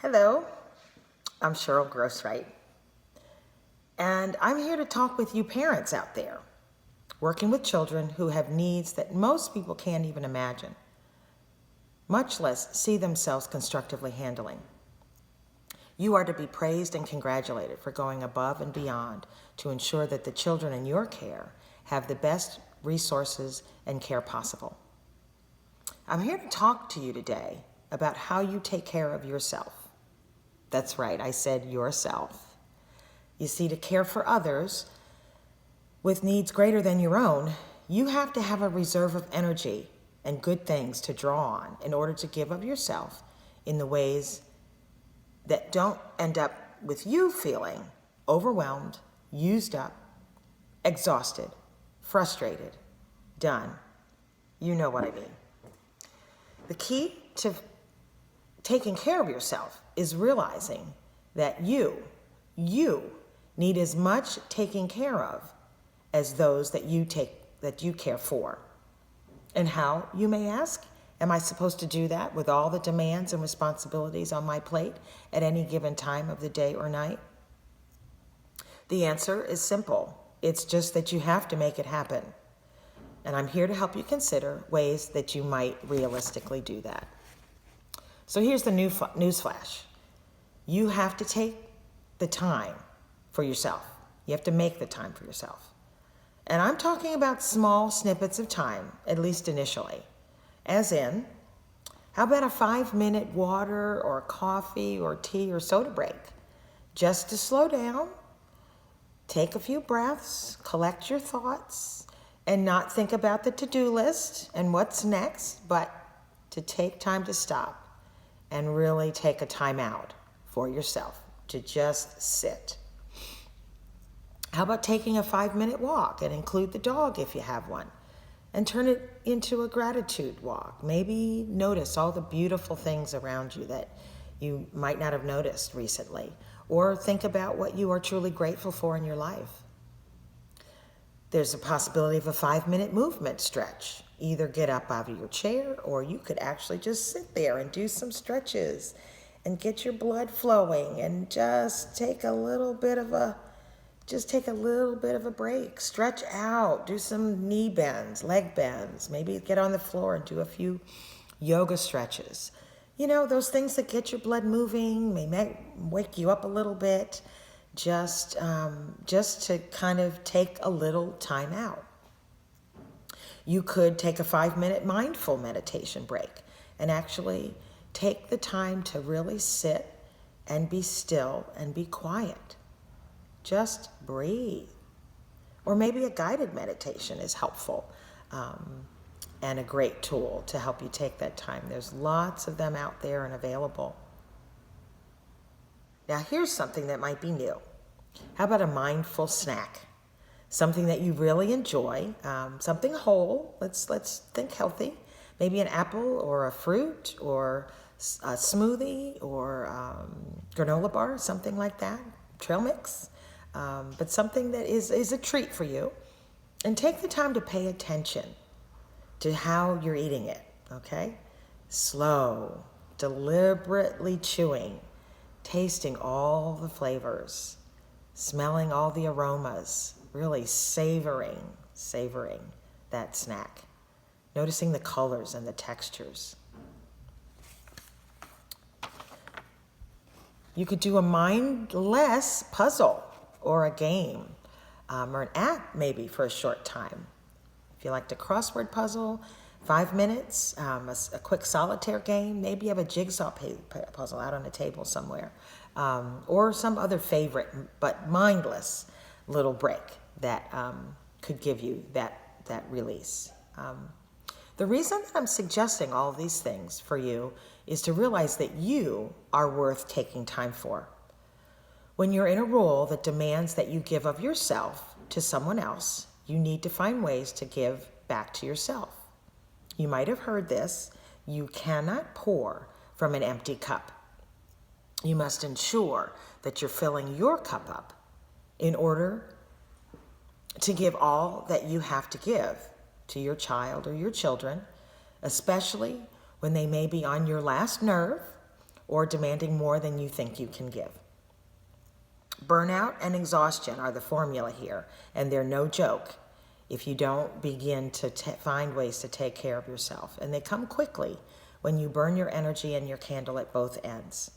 Hello, I'm Groce-Wright, and I'm here to talk with you parents out there working with children who have needs that most people can't even imagine, much less see themselves constructively handling. You are to be praised and congratulated for going above and beyond to ensure that the children in your care have the best resources and care possible. I'm here to talk to you today about how you take care of yourself. That's right, I said yourself. You see, to care for others with needs greater than your own, you have to have a reserve of energy and good things to draw on in order to give of yourself in the ways that don't end up with you feeling overwhelmed, used up, exhausted, frustrated, done. You know what I mean. The key to taking care of yourself is realizing that you need as much taking care of as those that you care for. And how, you may ask, am I supposed to do that with all the demands and responsibilities on my plate at any given time of the day or night? The answer is simple. It's just that you have to make it happen. And I'm here to help you consider ways that you might realistically do that. So here's the newsflash. You have to take the time for yourself. You have to make the time for yourself. And I'm talking about small snippets of time, at least initially. As in, how about a 5-minute water or coffee or tea or soda break? Just to slow down, take a few breaths, collect your thoughts, and not think about the to-do list and what's next, but to take time to stop and really take a time out for yourself, to just sit. How about taking a 5-minute walk and include the dog if you have one, and turn it into a gratitude walk? Maybe notice all the beautiful things around you that you might not have noticed recently, or think about what you are truly grateful for in your life. There's a possibility of a 5-minute movement stretch. Either get up out of your chair, or you could actually just sit there and do some stretches and get your blood flowing and just take a little bit of a break. Stretch out, do some knee bends, leg bends, maybe get on the floor and do a few yoga stretches. You know, those things that get your blood moving, may wake you up a little bit, just to kind of take a little time out. You could take a 5-minute mindful meditation break and actually take the time to really sit and be still and be quiet. Just breathe. Or maybe a guided meditation is helpful and a great tool to help you take that time. There's lots of them out there and available. Now here's something that might be new. How about a mindful snack? Something that you really enjoy, something whole. Let's think healthy. Maybe an apple or a fruit or a smoothie or granola bar, something like that, trail mix. But something that is a treat for you. And take the time to pay attention to how you're eating it, okay? Slow, deliberately chewing, tasting all the flavors, smelling all the aromas, really savoring that snack, noticing the colors and the textures. You could do a mindless puzzle or a game, or an app maybe for a short time. If you liked a crossword puzzle, 5 minutes, a quick solitaire game, maybe you have a jigsaw puzzle out on the table somewhere, or some other favorite but mindless little break that could give you that release. The reason that I'm suggesting all of these things for you is to realize that you are worth taking time for. When you're in a role that demands that you give of yourself to someone else, you need to find ways to give back to yourself. You might have heard this. You cannot pour from an empty cup. You must ensure that you're filling your cup up in order to give all that you have to give to your child or your children, especially when they may be on your last nerve or demanding more than you think you can give. Burnout and exhaustion are the formula here, and they're no joke if you don't begin to find ways to take care of yourself. And they come quickly when you burn your energy and your candle at both ends.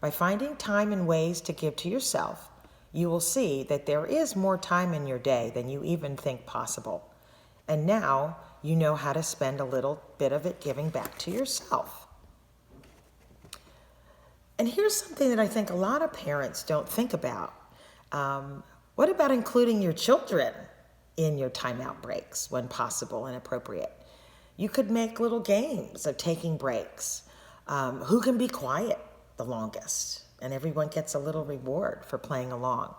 By finding time and ways to give to yourself, you will see that there is more time in your day than you even think possible. And now you know how to spend a little bit of it giving back to yourself. And here's something that I think a lot of parents don't think about. What about including your children in your timeout breaks when possible and appropriate? You could make little games of taking breaks. Who can be quiet the longest? And everyone gets a little reward for playing along.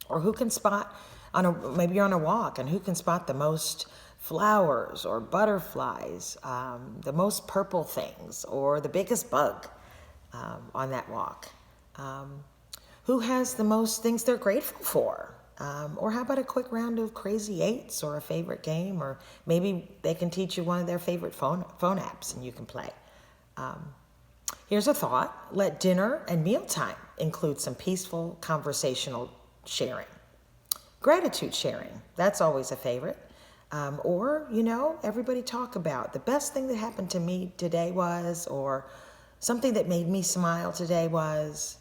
Or who can spot, maybe you're on a walk, and who can spot the most flowers or butterflies, the most purple things, or the biggest bug on that walk? Who has the most things they're grateful for? Or how about a quick round of crazy eights or a favorite game? Or maybe they can teach you one of their favorite phone apps and you can play. Here's a thought. Let dinner and mealtime include some peaceful conversational sharing. Gratitude sharing, that's always a favorite. Or, everybody talk about the best thing that happened to me today was, or something that made me smile today was,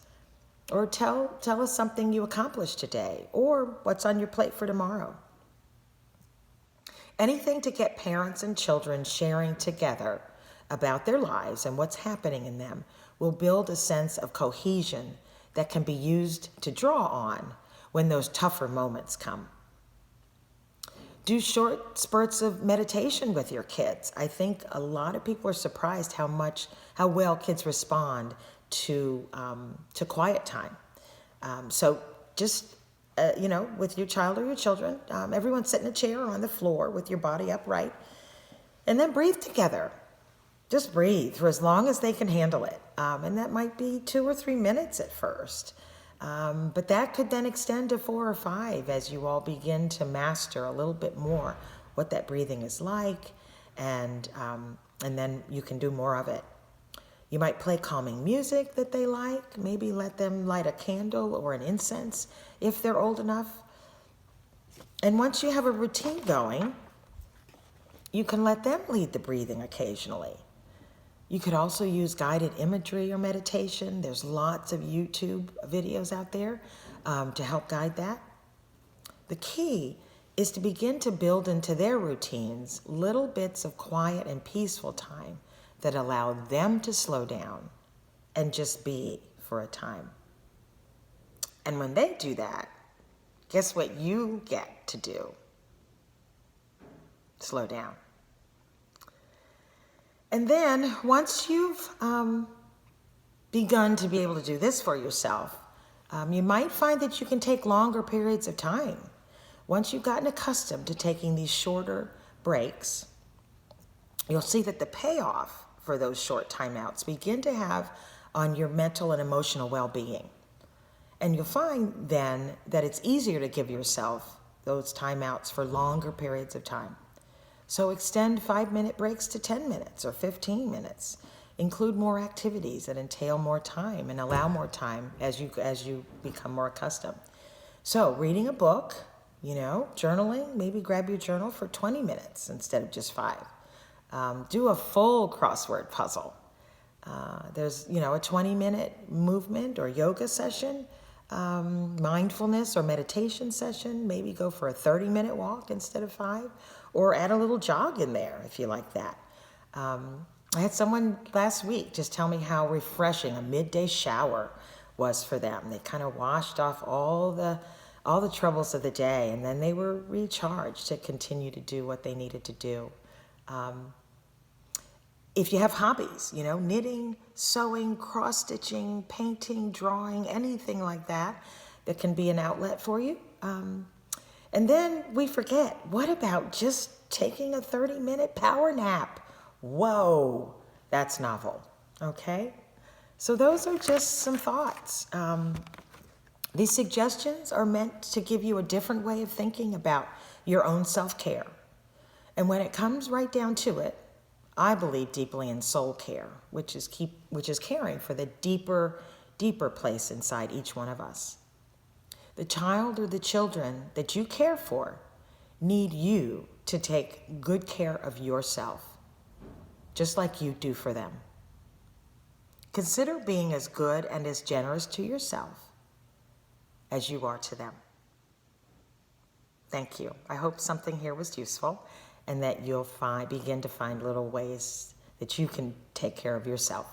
or tell us something you accomplished today, or what's on your plate for tomorrow. Anything to get parents and children sharing together about their lives and what's happening in them will build a sense of cohesion that can be used to draw on when those tougher moments come. Do short spurts of meditation with your kids. I think a lot of people are surprised how well kids respond to quiet time. So just, with your child or your children, everyone sit in a chair or on the floor with your body upright, and then breathe together. Just breathe for as long as they can handle it. And that might be 2 or 3 minutes at first. But that could then extend to 4 or 5 as you all begin to master a little bit more what that breathing is like, and then you can do more of it. You might play calming music that they like, maybe let them light a candle or an incense if they're old enough. And once you have a routine going, you can let them lead the breathing occasionally. You could also use guided imagery or meditation. There's lots of YouTube videos out there to help guide that. The key is to begin to build into their routines little bits of quiet and peaceful time that allow them to slow down and just be for a time. And when they do that, guess what you get to do? Slow down. And then once you've begun to be able to do this for yourself, you might find that you can take longer periods of time. Once you've gotten accustomed to taking these shorter breaks, you'll see that the payoff for those short timeouts begin to have on your mental and emotional well-being. And you'll find then that it's easier to give yourself those timeouts for longer periods of time. So extend 5-minute breaks to 10 minutes or 15 minutes. Include more activities that entail more time and allow more time as you become more accustomed. So reading a book, journaling, maybe grab your journal for 20 minutes instead of just 5. Do a full crossword puzzle. There's, a 20-minute movement or yoga session, mindfulness or meditation session. Maybe go for a 30-minute walk instead of 5, or add a little jog in there if you like that. I had someone last week just tell me how refreshing a midday shower was for them. They kind of washed off all the troubles of the day, and then they were recharged to continue to do what they needed to do. If you have hobbies, knitting, sewing, cross-stitching, painting, drawing, anything like that can be an outlet for you. And then we forget, what about just taking a 30-minute power nap? Whoa, that's novel, okay? So those are just some thoughts. These suggestions are meant to give you a different way of thinking about your own self-care. And when it comes right down to it, I believe deeply in soul care, which is caring for the deeper place inside each one of us. The child or the children that you care for need you to take good care of yourself, just like you do for them. Consider being as good and as generous to yourself as you are to them. Thank you. I hope something here was useful and that you'll begin to find little ways that you can take care of yourself.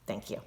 Thank you.